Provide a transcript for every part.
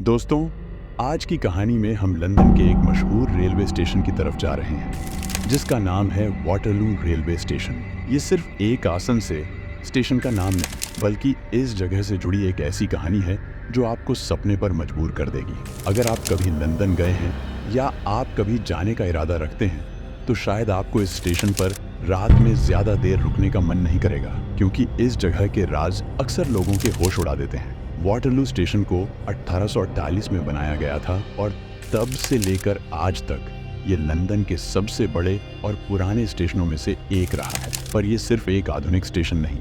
दोस्तों, आज की कहानी में हम लंदन के एक मशहूर रेलवे स्टेशन की तरफ जा रहे हैं जिसका नाम है वाटरलू रेलवे स्टेशन। ये सिर्फ एक आसन से स्टेशन का नाम नहीं बल्कि इस जगह से जुड़ी एक ऐसी कहानी है जो आपको सपने पर मजबूर कर देगी। अगर आप कभी लंदन गए हैं या आप कभी जाने का इरादा रखते हैं तो शायद आपको इस स्टेशन पर रात में ज्यादा देर रुकने का मन नहीं करेगा, क्योंकि इस जगह के राज अक्सर लोगों के होश उड़ा देते हैं। वाटरलू स्टेशन को 1848 में बनाया गया था और तब से लेकर आज तक ये लंदन के सबसे बड़े और पुराने स्टेशनों में से एक रहा है। पर ये सिर्फ एक आधुनिक स्टेशन नहीं,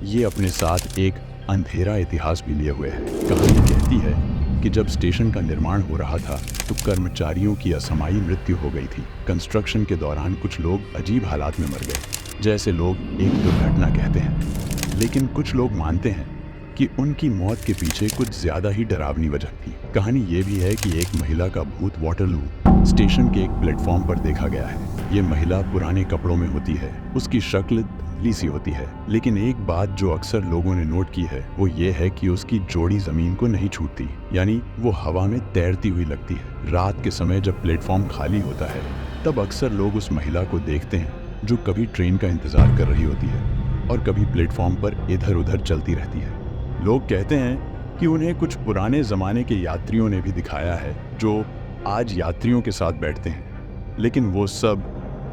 ये अपने साथ एक अंधेरा इतिहास भी लिए हुए है। कहानी कहती है कि जब स्टेशन का निर्माण हो रहा था तो कर्मचारियों की असामायी मृत्यु हो गई थी। कंस्ट्रक्शन के दौरान कुछ लोग अजीब हालात में मर गए, जैसे लोग एक दुर्घटना कहते हैं, लेकिन कुछ लोग मानते हैं कि उनकी मौत के पीछे कुछ ज्यादा ही डरावनी वजह थी। कहानी ये भी है कि एक महिला का भूत वाटरलू स्टेशन के एक प्लेटफॉर्म पर देखा गया है। ये महिला पुराने कपड़ों में होती है, उसकी शक्ल धुंधली सी होती है, लेकिन एक बात जो अक्सर लोगों ने नोट की है वो ये है कि उसकी जोड़ी जमीन को नहीं छूती, यानी वो हवा में तैरती हुई लगती है। रात के समय जब प्लेटफॉर्म खाली होता है तब अक्सर लोग उस महिला को देखते हैं जो कभी ट्रेन का इंतजार कर रही होती है और कभी प्लेटफॉर्म पर इधर उधर चलती रहती है। लोग कहते हैं कि उन्हें कुछ पुराने जमाने के यात्रियों ने भी दिखाया है जो आज यात्रियों के साथ बैठते हैं, लेकिन वो सब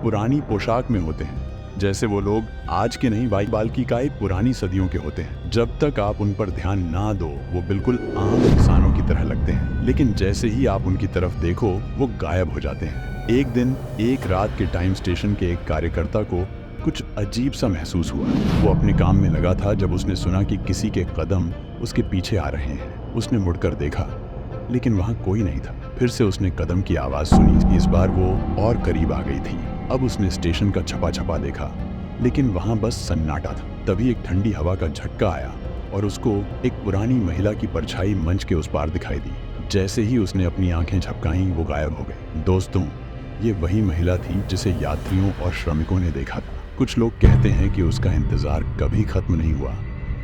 पुरानी पोशाक में होते हैं, जैसे वो लोग आज के नहीं बल्कि कई पुरानी सदियों के होते हैं। जब तक आप उन पर ध्यान ना दो वो बिल्कुल आम इंसानों की तरह लगते हैं, लेकिन जैसे ही आप उनकी तरफ देखो वो गायब हो जाते हैं। एक दिन एक रात के टाइम स्टेशन के एक कार्यकर्ता को कुछ अजीब सा महसूस हुआ। वो अपने काम में लगा था जब उसने सुना कि किसी के कदम उसके पीछे आ रहे हैं। उसने मुड़कर देखा, लेकिन वहां कोई नहीं था। फिर से उसने कदम की आवाज सुनी। इस बार वो और करीब आ गई थी। अब उसने स्टेशन का छपा छपा देखा, लेकिन वहां बस सन्नाटा था। तभी एक ठंडी हवा का झटका आया और उसको एक पुरानी महिला की परछाई मंच के उस पार दिखाई दी। जैसे ही उसने अपनी आंखें झपकाईं वो गायब हो गई। दोस्तों, ये वही महिला थी जिसे यात्रियों और श्रमिकों ने देखा था। कुछ लोग कहते हैं कि उसका इंतजार कभी खत्म नहीं हुआ।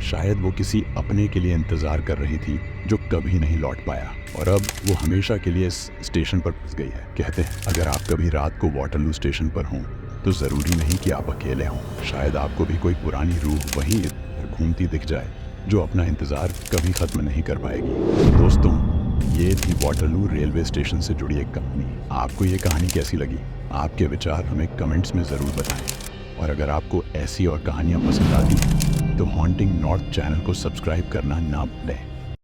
शायद वो किसी अपने के लिए इंतजार कर रही थी जो कभी नहीं लौट पाया, और अब वो हमेशा के लिए इस स्टेशन पर फंस गई है। कहते हैं अगर आप कभी रात को वाटरलू स्टेशन पर हों तो जरूरी नहीं कि आप अकेले हों। शायद आपको भी कोई पुरानी रूह वहीं घूमती दिख जाए जो अपना इंतजार कभी खत्म नहीं कर पाएगी। दोस्तों, ये थी वाटरलू रेलवे स्टेशन से जुड़ी एक कहानी। आपको ये कहानी कैसी लगी? आपके विचार हमें कमेंट्स में ज़रूर बताएं। और अगर आपको ऐसी और कहानियाँ पसंद आती हैं तो हॉन्टिंग नॉर्थ चैनल को सब्सक्राइब करना ना भूलें।